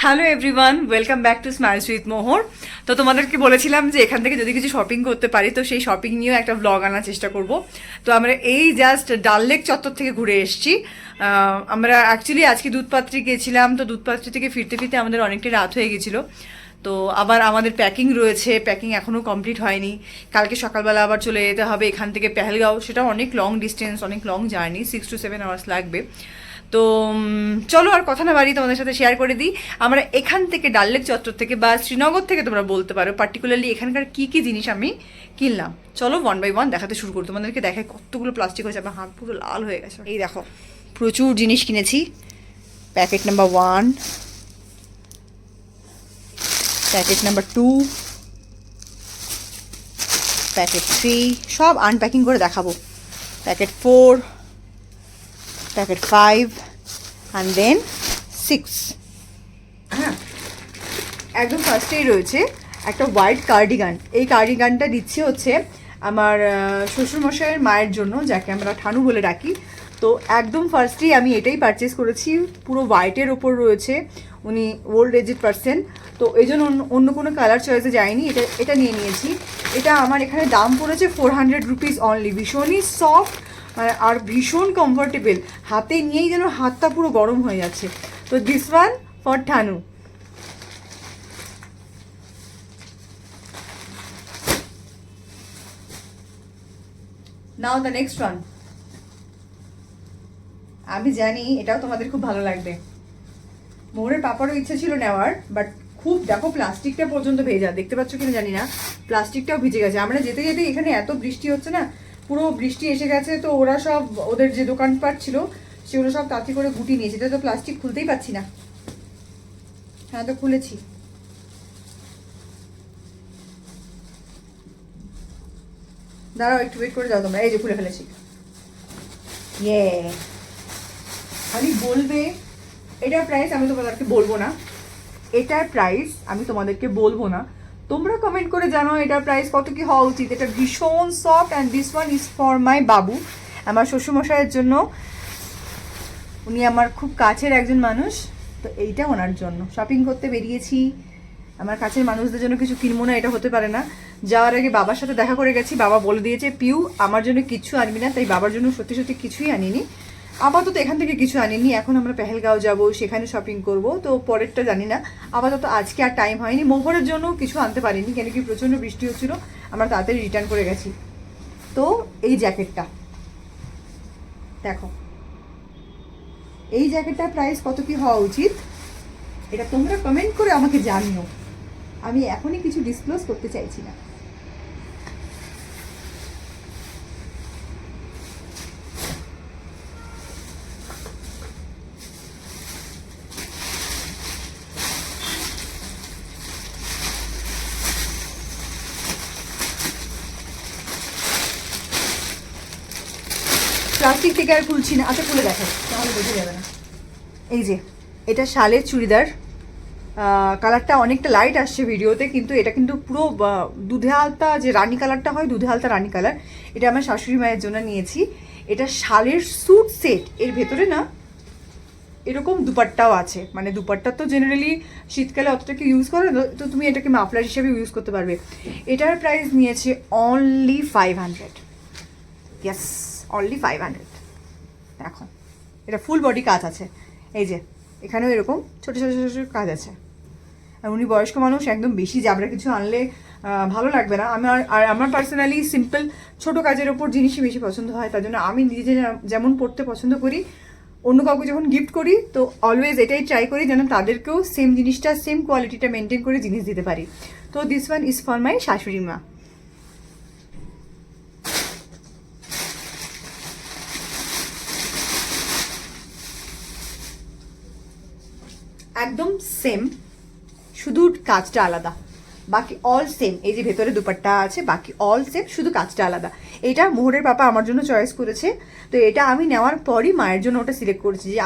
Hello everyone, welcome back to smiles with Mohor. তো তোমাদেরকে বলেছিলাম যে এখান থেকে যদি কিছু শপিং করতে পারি তো সেই শপিং নিয়েও একটা ব্লগ আনার চেষ্টা করব। তো আমরা এই জাস্ট ডাল লেক চত্বর থেকে ঘুরে এসেছি। আমরা অ্যাকচুয়ালি আজকে দুধপাত্রি গেছিলাম, তো দুধপাত্রি থেকে ফিরতে ফিরতে আমাদের অনেকটাই রাত হয়ে গেছিলো। তো আবার আমাদের প্যাকিং রয়েছে, প্যাকিং এখনও কমপ্লিট হয়নি। কালকে সকালবেলা আবার চলে যেতে হবে এখান থেকে পেহেলগাঁও, সেটা অনেক লং ডিস্টেন্স, অনেক লং জার্নি, 6 to 7 আওয়ার্স লাগবে। তো চলো আর কথা না বাড়ি তোমাদের সাথে শেয়ার করে দিই আমরা এখান থেকে ডাল লেক চত্বর থেকে বা শ্রীনগর থেকে তোমরা বলতে পারো পার্টিকুলারলি এখানকার কি কি জিনিস আমি কিনলাম। চলো 1 by 1 দেখাতে শুরু করি। তোমাদেরকে দেখায় কতগুলো প্লাস্টিক হয়েছে, আমার হাত পুরো লাল হয়ে গেছে। এই দেখো প্রচুর জিনিস কিনেছি। Packet number 1, packet number 2, packet 3, সব আনপ্যাকিং করে দেখাবো। Packet 4, packet 5 and then 6। হ্যাঁ, একদম ফার্স্টেই রয়েছে একটা হোয়াইট কার্ডিগান। এই কার্ডিগানটা দিচ্ছে হচ্ছে আমার শ্বশুরমশাইয়ের মায়ের জন্য, যাকে আমরা ঠানু বলে ডাকি। তো একদম ফার্স্টেই আমি এটাই পারচেস করেছি, পুরো হোয়াইটের ওপর রয়েছে। উনি ওল্ড এজড পারসন, তো এই জন্য অন্য কোনো কালার চয়েসে যায়নি, এটা নিয়ে নিয়েছি। এটা আমার এখানে দাম পড়েছে 400 রুপিস অনলি। ভীষণই সফট আর ভীষণ কমফোর্টেবল, হাতে নিয়েই যেন হাতটা পুরো গরম হয়ে যাচ্ছে। তো this one for Thanu. Now the next one. আমি জানি এটাও তোমাদের খুব ভালো লাগবে। মোহরের পাপারও ইচ্ছে ছিল নেওয়ার, বাট খুব দেখো প্লাস্টিকটা পর্যন্ত ভেজা, দেখতে পাচ্ছ কিনা জানি না, প্লাস্টিকটাও ভিজে গেছে। আমরা যেতে যেতে এখানে এত বৃষ্টি হচ্ছে না, পুরো বৃষ্টি এসে গেছে। তো ওরা সব ওদের যে দোকানপাট ছিল সেগুলো সব তাড়াতাড়ি করে গুটিয়ে নিয়েছে। এটা তো প্লাস্টিক খুলতেই পাচ্ছি না। হ্যাঁ, তো খুলেছি। দাঁড়াও একটু ওয়েট করে যাও তোমরা। এই যে খুলে ফেলেছি। ইয়ে, আমি বলবে এটার প্রাইস আমি তোমাদেরকে বলবো না, এটার প্রাইস আমি তোমাদেরকে বলবো না। তোমরা কমেন্ট করে জানো এটার প্রাইস কত কি হওয়া উচিত। এটা ভীষণ soft and this one is for my বাবু, আমার শ্বশুরমশাইয়ের জন্য। উনি আমার খুব কাছের একজন মানুষ, তো এইটা ওনার জন্য শপিং করতে বেরিয়েছি। আমার কাছের মানুষদের জন্য কিছু কিনবো না এটা হতে পারে না। যাওয়ার আগে বাবার সাথে দেখা করে গেছি, বাবা বলে দিয়েছে পিউ আমার জন্য কিচ্ছু আনবি না, তাই বাবার জন্য সত্যি সত্যি কিছুই আনিনি। আপাতত এখান থেকে কিছু আনিনি, এখন আমরা পেহেলগাঁও যাব, সেখানে শপিং করব। তো পরেরটা জানি না, আপাতত আজকে আর টাইম হয়নি। মোহরের জন্য কিছু আনতে পারিনি, কেন কি প্রচণ্ড বৃষ্টি হচ্ছিল, আমরা তাড়াতাড়ি রিটার্ন করে গেছি। তো এই জ্যাকেটটা দেখো, এই জ্যাকেটটার প্রাইস কত কি হওয়া উচিত এটা তোমরা কমেন্ট করে আমাকে জানিও। আমি এখনই কিছু ডিসক্লোজ করতে চাইছি না। প্লাস্টিক থেকে আর খুলছি না। আচ্ছা খুলে দেখো, তাহলে বোঝা যাবে না। এই যে এটা শালের চুড়িদার, কালারটা অনেকটা লাইট আসছে ভিডিওতে, কিন্তু এটা কিন্তু পুরো দুধে আলতা যে রানী কালারটা হয়, দুধে আলতা রানী কালার। এটা আমার শাশুড়ি মায়ের জন্য নিয়েছি। এটা শালের স্যুট সেট, এর ভেতরে না এরকম দুপাট্টাও আছে। মানে দুপাট্টা তো জেনারেলি শীতকালে অতটা কি ইউজ করে, তো তুমি এটাকে মাফলার হিসেবে ইউজ করতে পারবে। এটার প্রাইস নিয়েছে অনলি 500। Yes, only 500। দেখো এটা ফুল বডি কাজ আছে, এই যে এখানেও এরকম ছোটো ছোটো ছোটো ছোটো কাজ আছে। আর উনি বয়স্ক মানুষ, একদম বেশি জাবরা কিছু আনলে ভালো লাগবে না। আমার পার্সোনালি সিম্পল ছোটো কাজের ওপর জিনিসই বেশি পছন্দ হয়, তার জন্য আমি নিজে যেমন পড়তে পছন্দ করি, অন্য কাউকে যখন গিফট করি তো অলওয়েজ এটাই ট্রাই করি যেন তাদেরকেও সেম জিনিসটা, সেম কোয়ালিটিটা মেনটেন করে জিনিস দিতে পারি। তো this one is for my শাশুড়ি মা। একদম সেম, শুধু কাজটা আলাদা, বাকি অল সেম। এই যে ভেতরে দুপাট্টা আছে, বাকি অল সেম, শুধু কাজটা আলাদা। এটা মোহরের পাপা আমার জন্য চয়েস করেছে, তো এটা আমি নেওয়ার পরই মায়ের জন্য ওটা সিলেক্ট করেছি যে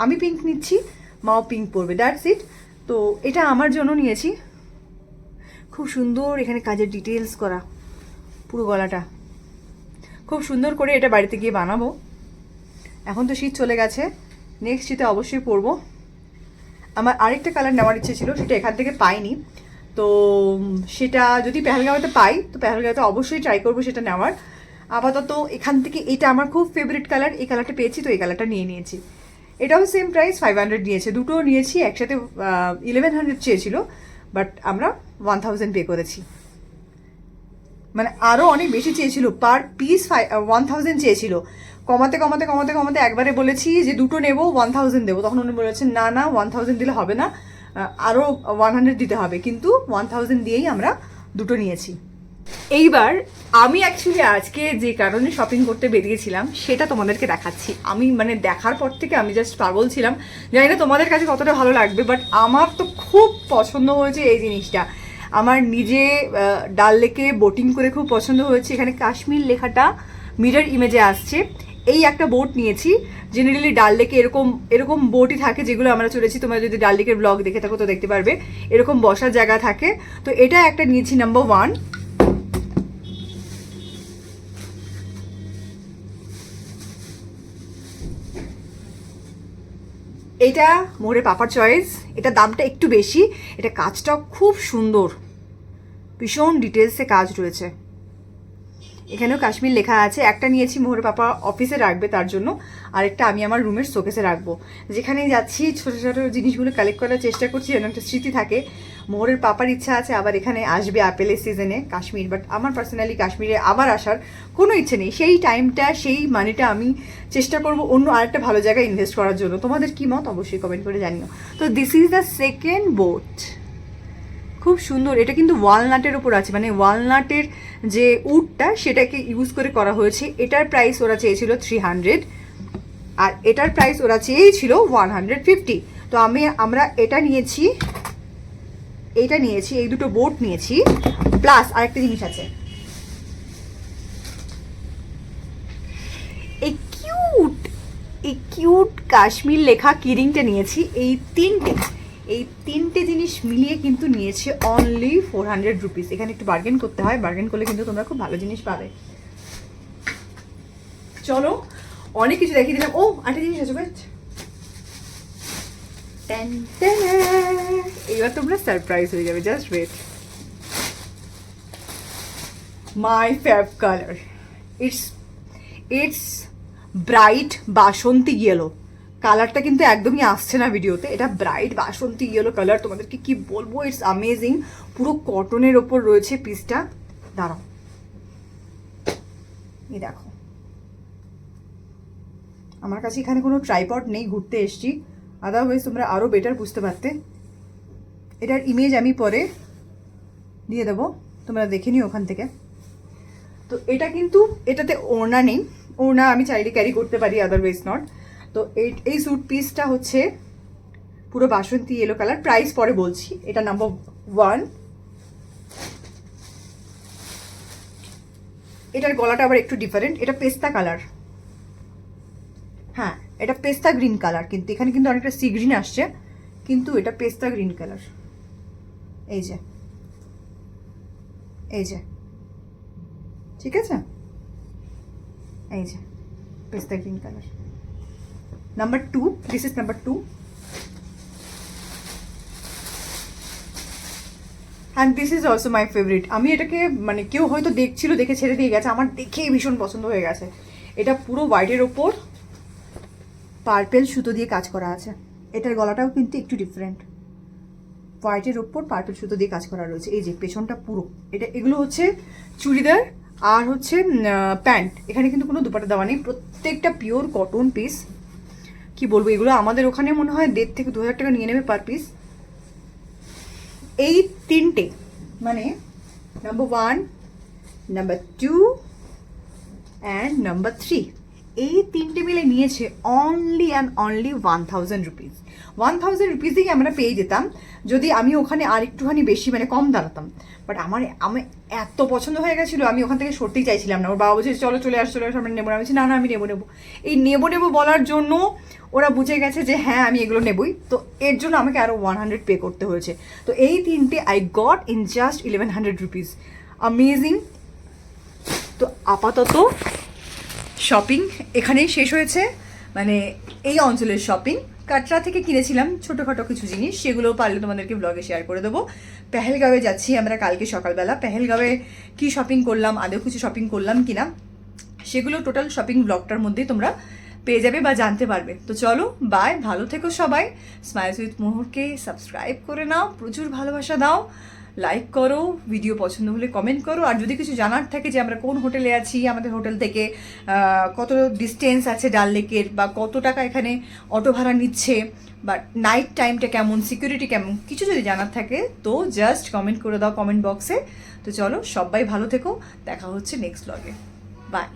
আমি পিঙ্ক নিচ্ছি, মাও পিঙ্ক পরবে, দ্যাটস ইট। তো এটা আমার জন্য নিয়েছি। খুব সুন্দর এখানে কাজের ডিটেলস করা, পুরো গলাটা খুব সুন্দর করে। এটা বাড়িতে গিয়ে বানাবো। এখন তো শীত চলে গেছে, নেক্সট শীতে অবশ্যই পরবো। আমার আরেকটা কালার নেওয়ার ইচ্ছে ছিল, সেটা এখান থেকে পাইনি। তো সেটা যদি পেহেলগাঁওতে পাই তো পেহেলগাঁওতে অবশ্যই ট্রাই করবো সেটা নেওয়ার। আপাতত এখান থেকে এটা আমার খুব ফেভারিট কালার, এই কালারটা পেয়েছি তো এই কালারটা নিয়ে নিয়েছি। এটাও সেম প্রাইস 500 নিয়েছে, দুটো নিয়েছি একসাথে 1100 চেয়েছিল, বাট আমরা 1000 পে করেছি। মানে আরও অনেক বেশি চেয়েছিল, পার পিস 1000 চেয়েছিল। কমাতে কমাতে কমাতে কমাতে একবারে বলেছি যে দুটো নেবো 1000 দেবো, তখন উনি বলেছেন না না 1000 দিলে হবে না, আরও 100 দিতে হবে, কিন্তু 1000 দিয়েই আমরা দুটো নিয়েছি। এইবার আমি অ্যাকচুয়ালি আজকে যে কারণে শপিং করতে বেরিয়েছিলাম সেটা তোমাদেরকে দেখাচ্ছি। আমি মানে দেখার পর থেকে আমি জাস্ট পাগল ছিলাম, জানি না তোমাদের কাছে কতটা ভালো লাগবে, বাট আমার তো খুব পছন্দ হয়েছে এই জিনিসটা। আমার নিজে ডাল লেকে বোটিং করে খুব পছন্দ হয়েছে। এখানে কাশ্মীর লেখাটা মিরর ইমেজে আসছে। এই একটা বোট নিয়েছি, জেনারেলি ডাল লেকে এরকম এরকম বোটই থাকে যেগুলো আমরা চলেছি, তোমরা যদি ডাল লেকের ব্লগ দেখে থাকো তো দেখতে পারবে এরকম বসার জায়গা থাকে। তো এটা একটা নিয়েছি নাম্বার 1। এটা মোরে পাপার চয়েস, এটা দামটা একটু বেশি, এটা কাজটা খুব সুন্দর, ভীষণ ডিটেলসে কাজ রয়েছে, এখানেও কাশ্মীর লেখা আছে। একটা নিয়েছি মোহর পাপা অফিসে রাখবে তার জন্য, আরেকটা আমি আমার রুমের শোকেসে রাখবো। যেখানেই যাচ্ছি ছোটো ছোটো জিনিসগুলো কালেক্ট করার চেষ্টা করছি যেন একটা স্মৃতি থাকে। মোহরের পাপার ইচ্ছা আছে আবার এখানে আসবে আপেলের সিজনে কাশ্মীর, বাট আমার পার্সোনালি কাশ্মীরে আবার আসার কোনো ইচ্ছে নেই। সেই টাইমটা সেই মানিটা আমি চেষ্টা করব অন্য আরেকটা ভালো জায়গায় ইনভেস্ট করার জন্য। তোমাদের কী মত অবশ্যই কমেন্ট করে জানিও। তো this is the second boat, খুব সুন্দর। এটা কিন্তু ওয়ালনাটের ওপর আছে, মানে ওয়ালনাটের যে উডটা সেটাকে ইউজ করে করা হয়েছে। এটার প্রাইস ওরা চেয়েছিল 300 আর এটার প্রাইস ওরা চেয়েছিল 150। তো আমরা এটা নিয়েছি, এইটা নিয়েছি, এই দুটো বোট নিয়েছি, প্লাস আরেকটা জিনিস আছে, এই কিউট কাশ্মীর লেখা কিরিংটা নিয়েছি। এই তিনটে জিনিস মিলিয়ে কিন্তু নিয়েছে অনলি 400 রুপিস। এখানে একটু বার্গেন করতে হয়, বার্গেন করলে কিন্তু তোমরা খুব ভালো জিনিস পাবে। চলো অনেক কিছু দেখিয়ে দিলাম। ও একটা জিনিস আছে, ওয়েট, এবার তোমরা সারপ্রাইজ হয়ে যাবে, just wait. My fav colour, it's bright basanti yellow. কালারটা কিন্তু একদমই আসছে না ভিডিওতে, এটা ব্রাইট বাসন্তী ইয়েলো কালার। তোমাদেরকে কি বলবো, ইটস অ্যামেজিং। পুরো কটনের ওপর রয়েছে পিসটা। দাঁড়াও, এই দেখো, আমার কাছে এখানে কোনো ট্রাইপড নেই, ঘুরতে এসছি, আদারওয়াইজ তোমরা আরও বেটার বুঝতে পারতে। এটার ইমেজ আমি পরে দিয়ে দেবো, তোমরা দেখে নিও ওখান থেকে। তো এটা কিন্তু এটাতে ওড়না নেই, ওড়না আমি চাইলে ক্যারি করতে পারি, আদারওয়াইজ নট। তো এই স্যুট পিসটা হচ্ছে পুরো বাসন্তী ইয়েলো কালার, প্রাইস পরে বলছি। এটা নাম্বার 1। এটার গলাটা আবার একটু ডিফারেন্ট, এটা পেস্তা কালার, হ্যাঁ এটা পেস্তা গ্রিন কালার, কিন্তু এখানে কিন্তু অনেকটা সি গ্রিন আসছে, কিন্তু এটা পেস্তা গ্রিন কালার। এই যে এই যে, ঠিক আছে, এই যে পেস্তা green colour, number 2। This is number 2 and this is also my favourite. আমি এটাকে মানে কেউ হয়তো দেখছিল, দেখে ছেড়ে দিয়ে গেছে, আমার দেখেই ভীষণ পছন্দ হয়ে গেছে। এটা পুরো হোয়াইটের ওপর পার্পেল সুতো দিয়ে কাজ করা আছে। এটার গলাটাও কিন্তু একটু ডিফারেন্ট, হোয়াইটের ওপর পার্পেল সুতো দিয়ে কাজ করা রয়েছে। এই যে পেছনটা পুরো এগুলো হচ্ছে চুড়িদার আর হচ্ছে প্যান্ট, এখানে কিন্তু কোনো দুপাটা দেওয়া নেই, প্রত্যেকটা পিওর কটন পিস। কি বলবো, এগুলো আমাদের ওখানে মনে হয় 1,500 থেকে 2,000 টাকা নিয়ে নেবে পার পিস। এই তিনটে মানে নাম্বার 1, নাম্বার 2 অ্যান্ড নাম্বার 3, এই তিনটে মিলে নিয়েছে অনলি অ্যান্ড অনলি 1000 রুপিস। 1000 রুপিসেই আমরা পেয়ে যেতাম যদি আমি ওখানে আর একটুখানি বেশি মানে কম দাঁড়াতাম। বাট আমি এত পছন্দ হয়ে গেছিলো, আমি ওখান থেকে সরতেই চাইছিলাম না। ওর বাবা বলছে চলো চলে আস আমরা নেবো না। আমি বলছি না না আমি নেবো। এই নেবো বলার জন্য ওরা বুঝে গেছে যে হ্যাঁ আমি এগুলো নেবই, তো এর জন্য আমাকে আরও 100 পে করতে হয়েছে। তো এই তিনটে I got in just 1100 rupees, amazing. তো আপাতত শপিং এখানেই শেষ হয়েছে, মানে এই অঞ্চলের শপিং। কাটরা থেকে কিনেছিলাম ছোটোখাটো কিছু জিনিস, সেগুলো পারলে তোমাদেরকে ব্লগে শেয়ার করে দেবো। পেহেলগাঁওয়ে যাচ্ছি আমরা কালকে সকালবেলা। পেহেলগাঁওয়ে কি শপিং করলাম, আদৌ কিছু শপিং করলাম কিনা, সেগুলো টোটাল শপিং ব্লগটার মধ্যেই তোমরা পেয়ে যাবে বা জানতে পারবে। তো চলো বাই, ভালো থেকো সবাই। স্মাইলস উইথ মোহরকে সাবস্ক্রাইব করে নাও, প্রচুর ভালোবাসা দাও, লাইক করো, ভিডিও পছন্দ হলে কমেন্ট করো। আর যদি কিছু জানার থাকে যে আমরা কোন হোটেলে আছি, আমাদের হোটেল থেকে কত ডিস্টেন্স আছে ডাল লেকের, বা কত টাকা এখানে অটো ভাড়া নিচ্ছে, বা নাইট টাইমটা কেমন, সিকিউরিটি কেমন, কিছু যদি জানার থাকে তো জাস্ট কমেন্ট করে দাও কমেন্ট বক্সে। তো চলো সবাই ভালো থেকো, দেখা হচ্ছে নেক্সট ব্লগে। বাই।